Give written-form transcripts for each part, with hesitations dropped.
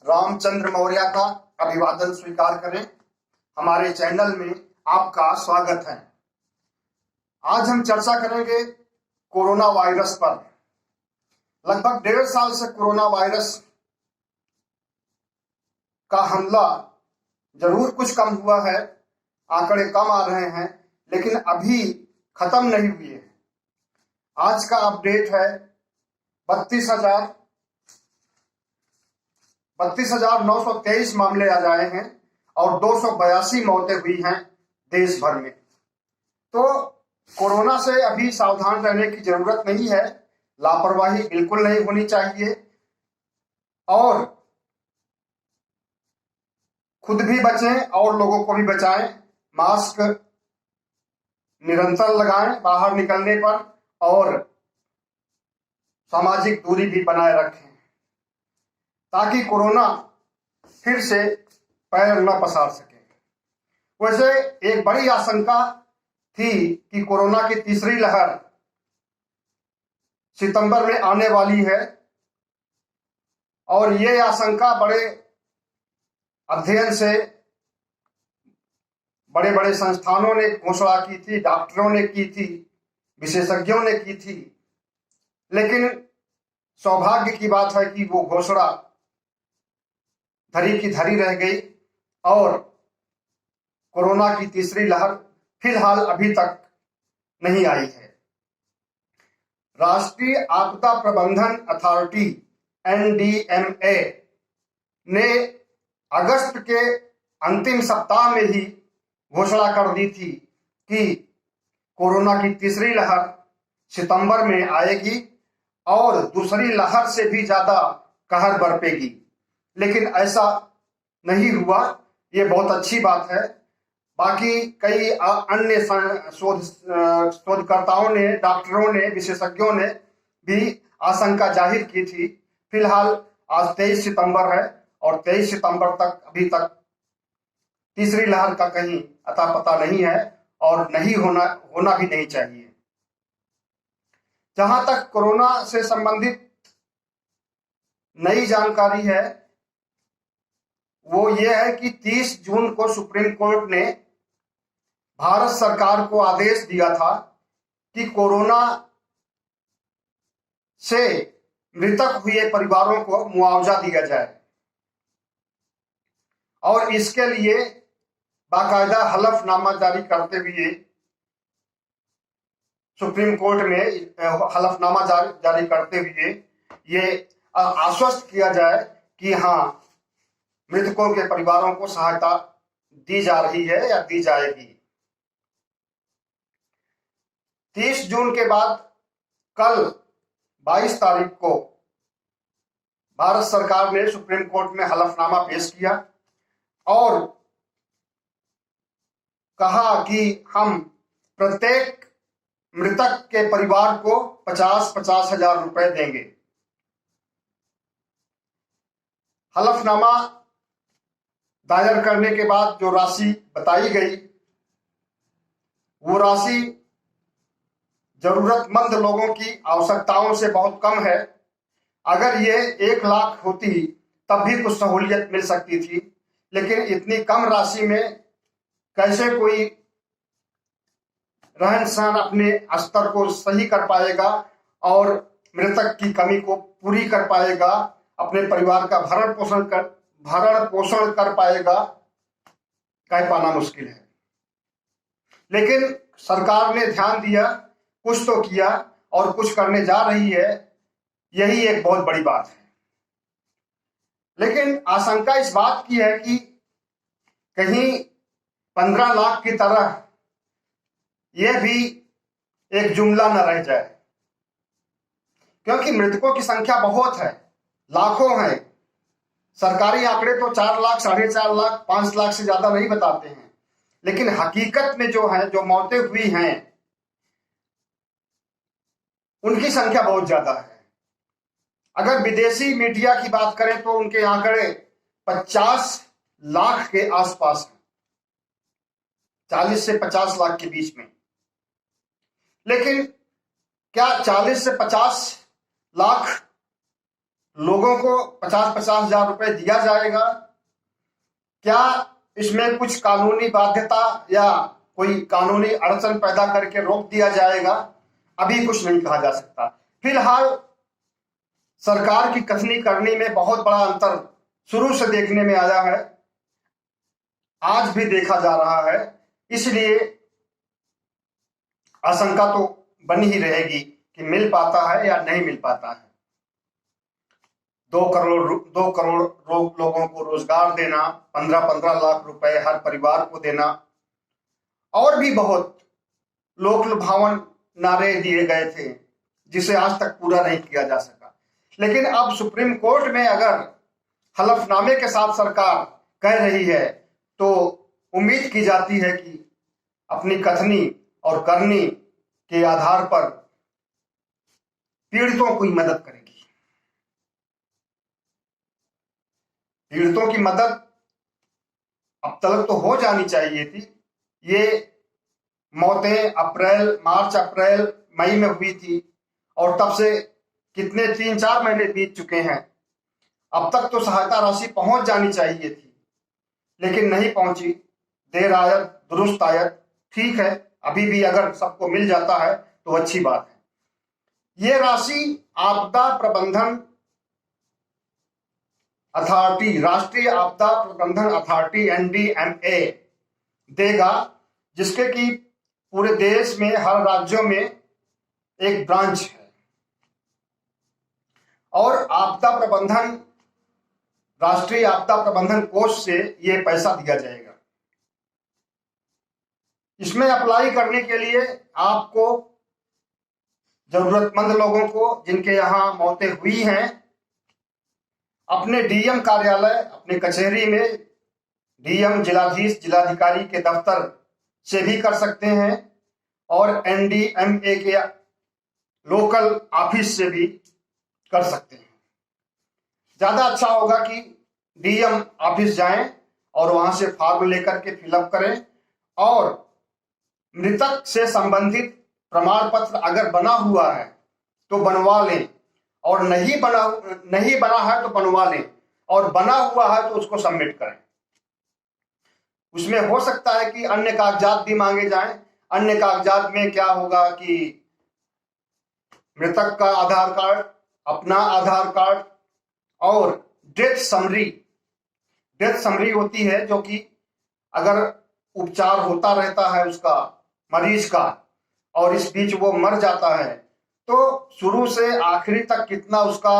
रामचंद्र मौर्य का अभिवादन स्वीकार करें। हमारे चैनल में आपका स्वागत है। आज हम चर्चा करेंगे कोरोना वायरस पर। लगभग 1.5 साल से कोरोना वायरस का हमला जरूर कुछ कम हुआ है, आंकड़े कम आ रहे हैं, लेकिन अभी खत्म नहीं हुए हैं। आज का अपडेट है 32,923 मामले आ जाए हैं और 282 मौतें हुई हैं देश भर में। तो कोरोना से अभी सावधान रहने की जरूरत नहीं है, लापरवाही बिल्कुल नहीं होनी चाहिए और खुद भी बचें और लोगों को भी बचाएं। मास्क निरंतर लगाएं बाहर निकलने पर और सामाजिक दूरी भी बनाए रखें ताकि कोरोना फिर से पैर न पसार सके। वैसे एक बड़ी आशंका थी कि कोरोना की तीसरी लहर सितंबर में आने वाली है और ये आशंका बड़े अध्ययन से बड़े बड़े संस्थानों ने घोषणा की थी, डॉक्टरों ने की थी, विशेषज्ञों ने की थी। लेकिन सौभाग्य की बात है कि वो घोषणा धरी की धरी रह गई और कोरोना की तीसरी लहर फिलहाल अभी तक नहीं आई है। राष्ट्रीय आपदा प्रबंधन अथॉरिटी NDMA ने अगस्त के अंतिम सप्ताह में ही घोषणा कर दी थी कि कोरोना की तीसरी लहर सितंबर में आएगी और दूसरी लहर से भी ज्यादा कहर बरपेगी, लेकिन ऐसा नहीं हुआ। ये बहुत अच्छी बात है। बाकी कई अन्य शोधकर्ताओं ने, डॉक्टरों ने, विशेषज्ञों ने भी आशंका जाहिर की थी। फिलहाल आज 23 सितंबर है और 23 सितंबर तक अभी तक तीसरी लहर का कहीं अता पता नहीं है और नहीं होना भी नहीं चाहिए। जहां तक कोरोना से संबंधित नई जानकारी है वो ये है कि 30 जून को सुप्रीम कोर्ट ने भारत सरकार को आदेश दिया था कि कोरोना से मृतक हुए परिवारों को मुआवजा दिया जाए और इसके लिए बाकायदा हलफनामा जारी करते हुए सुप्रीम कोर्ट में हलफनामा जारी करते हुए ये आश्वस्त किया जाए कि हाँ, मृतकों के परिवारों को सहायता दी जा रही है या दी जाएगी। 30 जून के बाद कल 22 तारीख को भारत सरकार ने सुप्रीम कोर्ट में हलफनामा पेश किया और कहा कि हम प्रत्येक मृतक के परिवार को 50-50 हजार रुपए देंगे। हलफनामा दायर करने के बाद जो राशि बताई गई वो राशि जरूरतमंद लोगों की आवश्यकताओं से बहुत कम है। अगर ये 1 लाख होती तब भी कुछ सहूलियत मिल सकती थी, लेकिन इतनी कम राशि में कैसे कोई रहन सहन अपने स्तर को सही कर पाएगा और मृतक की कमी को पूरी कर पाएगा, अपने परिवार का भरण पोषण कर पाएगा, कह पाना मुश्किल है। लेकिन सरकार ने ध्यान दिया, कुछ तो किया और कुछ करने जा रही है, यही एक बहुत बड़ी बात है। लेकिन आशंका इस बात की है कि कहीं 15 लाख की तरह यह भी एक जुमला न रह जाए, क्योंकि मृतकों की संख्या बहुत है, लाखों हैं। सरकारी आंकड़े तो 4 लाख, 4.5 लाख, 5 लाख से ज्यादा नहीं बताते हैं, लेकिन हकीकत में जो मौतें हुई हैं उनकी संख्या बहुत ज्यादा है। अगर विदेशी मीडिया की बात करें तो उनके आंकड़े 50 लाख के आसपास हैं, 40 से 50 लाख के बीच में। लेकिन क्या 40 से 50 लाख लोगों को 50-50 हजार रुपए दिया जाएगा? क्या इसमें कुछ कानूनी बाध्यता या कोई कानूनी अड़चन पैदा करके रोक दिया जाएगा? अभी कुछ नहीं कहा जा सकता। फिलहाल सरकार की कथनी करनी में बहुत बड़ा अंतर शुरू से देखने में आया है, आज भी देखा जा रहा है। इसलिए आशंका तो बनी ही रहेगी कि मिल पाता है या नहीं मिल पाता है। 2 करोड़ लोगों को रोजगार देना, 15-15 लाख रुपए हर परिवार को देना, और भी बहुत लोक लुभावन नारे दिए गए थे जिसे आज तक पूरा नहीं किया जा सका। लेकिन अब सुप्रीम कोर्ट में अगर हलफनामे के साथ सरकार कह रही है तो उम्मीद की जाती है कि अपनी कथनी और करनी के आधार पर पीड़ितों की मदद करेगी। पीड़ितों की मदद अब तक तो हो जानी चाहिए थी। ये मौतें मार्च अप्रैल मई में हुई थी और तब से कितने 3-4 महीने बीत चुके हैं। अब तक तो सहायता राशि पहुंच जानी चाहिए थी, लेकिन नहीं पहुंची। देर आयत दुरुस्त आयत, ठीक है, अभी भी अगर सबको मिल जाता है तो अच्छी बात है। ये राशि आपदा प्रबंधन अथॉरिटी, राष्ट्रीय आपदा प्रबंधन अथॉरिटी NDMA देगा, जिसके कि पूरे देश में हर राज्यों में एक ब्रांच है। और राष्ट्रीय आपदा प्रबंधन कोष से ये पैसा दिया जाएगा। इसमें अप्लाई करने के लिए आपको जरूरतमंद लोगों को, जिनके यहाँ मौतें हुई हैं, अपने DM कार्यालय, अपने कचहरी में DM, जिलाधीश, जिलाधिकारी के दफ्तर से भी कर सकते हैं और NDMA के लोकल ऑफिस से भी कर सकते हैं। ज्यादा अच्छा होगा कि DM ऑफिस जाएं और वहां से फॉर्म लेकर के फिलअप करें और मृतक से संबंधित प्रमाण पत्र अगर बना हुआ है तो बनवा लें, और नहीं बना है तो बनवा लें, और बना हुआ है तो उसको सबमिट करें। उसमें हो सकता है कि अन्य कागजात भी मांगे जाएं। अन्य कागजात में क्या होगा कि मृतक का आधार कार्ड, अपना आधार कार्ड और डेथ समरी होती है, जो कि अगर उपचार होता रहता है उसका, मरीज का, और इस बीच वो मर जाता है तो शुरू से आखिरी तक कितना उसका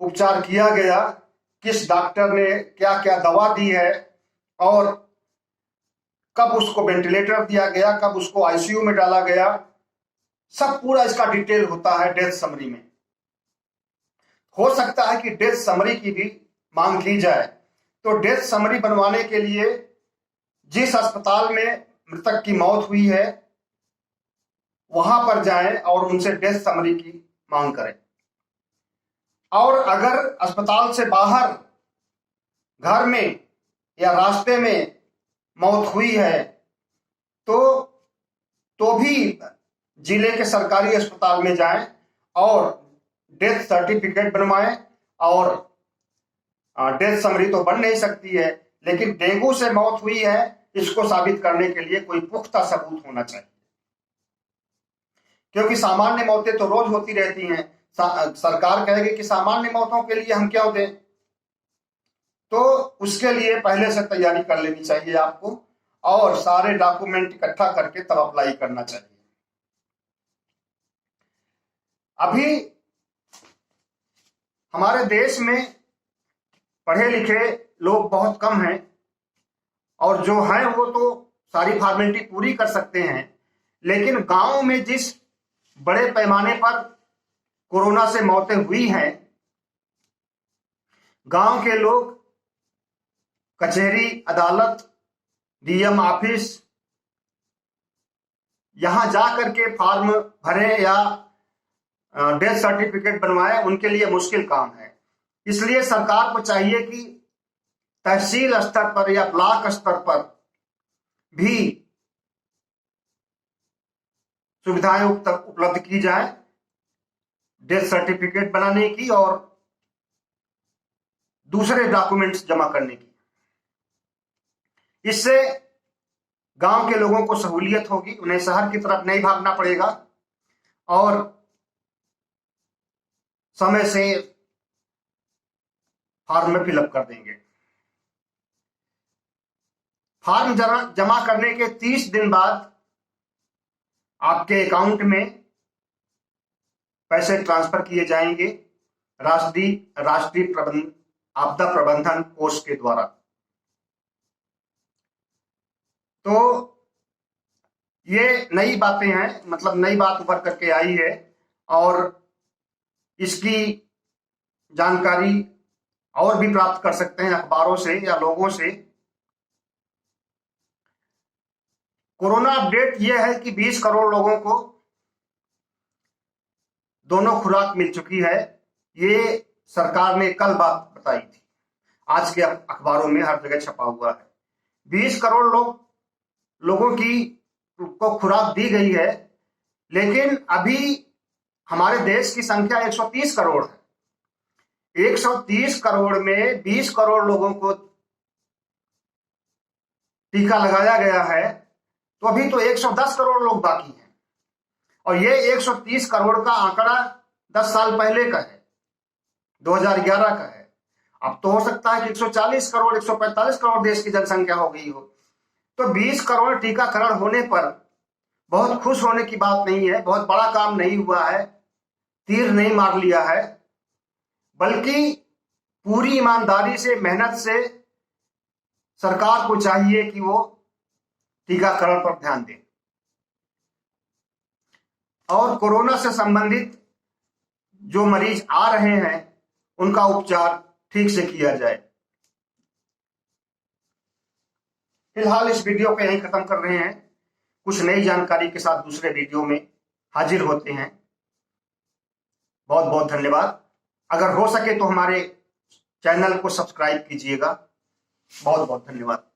उपचार किया गया, किस डॉक्टर ने क्या क्या दवा दी है, और कब उसको वेंटिलेटर दिया गया, कब उसको ICU में डाला गया, सब पूरा इसका डिटेल होता है डेथ समरी में। हो सकता है कि डेथ समरी की भी मांग की जाए, तो डेथ समरी बनवाने के लिए जिस अस्पताल में मृतक की मौत हुई है वहां पर जाएं और उनसे डेथ समरी की मांग करें। और अगर अस्पताल से बाहर घर में या रास्ते में मौत हुई है तो भी जिले के सरकारी अस्पताल में जाएं और डेथ सर्टिफिकेट बनवाएं। और डेथ समरी तो बन नहीं सकती है, लेकिन डेंगू से मौत हुई है इसको साबित करने के लिए कोई पुख्ता सबूत होना चाहिए, क्योंकि सामान्य मौतें तो रोज होती रहती हैं। सरकार कहेगी कि सामान्य मौतों के लिए हम क्या दें, तो उसके लिए पहले से तैयारी कर लेनी चाहिए आपको और सारे डॉक्यूमेंट इकट्ठा करके तब अप्लाई करना चाहिए। अभी हमारे देश में पढ़े लिखे लोग बहुत कम हैं, और जो हैं वो तो सारी फॉर्मेलिटी पूरी कर सकते हैं, लेकिन गांव में जिस बड़े पैमाने पर कोरोना से मौतें हुई हैं, गांव के लोग कचहरी, अदालत, DM ऑफिस यहां जा करके फॉर्म भरे या डेथ सर्टिफिकेट बनवाए, उनके लिए मुश्किल काम है। इसलिए सरकार को चाहिए कि तहसील स्तर पर या ब्लॉक स्तर पर भी सुविधाएं उपलब्ध की जाए डेथ सर्टिफिकेट बनाने की और दूसरे डॉक्यूमेंट्स जमा करने की। इससे गांव के लोगों को सहूलियत होगी, उन्हें शहर की तरफ नहीं भागना पड़ेगा और समय से फॉर्म में फिलअप कर देंगे। फॉर्म जमा करने के 30 दिन बाद आपके अकाउंट में पैसे ट्रांसफर किए जाएंगे राष्ट्रीय आपदा प्रबंधन कोष के द्वारा। तो ये नई बातें हैं, मतलब नई बात उभर करके आई है और इसकी जानकारी और भी प्राप्त कर सकते हैं अखबारों से या लोगों से। कोरोना अपडेट यह है कि 20 करोड़ लोगों को दोनों खुराक मिल चुकी है। ये सरकार ने कल बात बताई थी, आज के अखबारों में हर जगह छपा हुआ है। 20 करोड़ लोगों को खुराक दी गई है, लेकिन अभी हमारे देश की संख्या 130 करोड़ है। 130 करोड़ में 20 करोड़ लोगों को टीका लगाया गया है, तो अभी तो 110 करोड़ लोग बाकी हैं और ये 130 करोड़ का आंकड़ा 10 साल पहले का है, 2011 का है। अब तो हो सकता है कि 140 करोड़ 145 करोड़ देश की जनसंख्या हो गई हो। तो 20 करोड़ टीकाकरण होने पर बहुत खुश होने की बात नहीं है, बहुत बड़ा काम नहीं हुआ है, तीर नहीं मार लिया है, बल्कि पूरी ईमानदारी से, मेहनत से सरकार को चाहिए कि वो टीकाकरण पर ध्यान दें और कोरोना से संबंधित जो मरीज आ रहे हैं उनका उपचार ठीक से किया जाए। फिलहाल इस वीडियो को यहीं खत्म कर रहे हैं। कुछ नई जानकारी के साथ दूसरे वीडियो में हाजिर होते हैं। बहुत बहुत धन्यवाद। अगर हो सके तो हमारे चैनल को सब्सक्राइब कीजिएगा। बहुत बहुत धन्यवाद।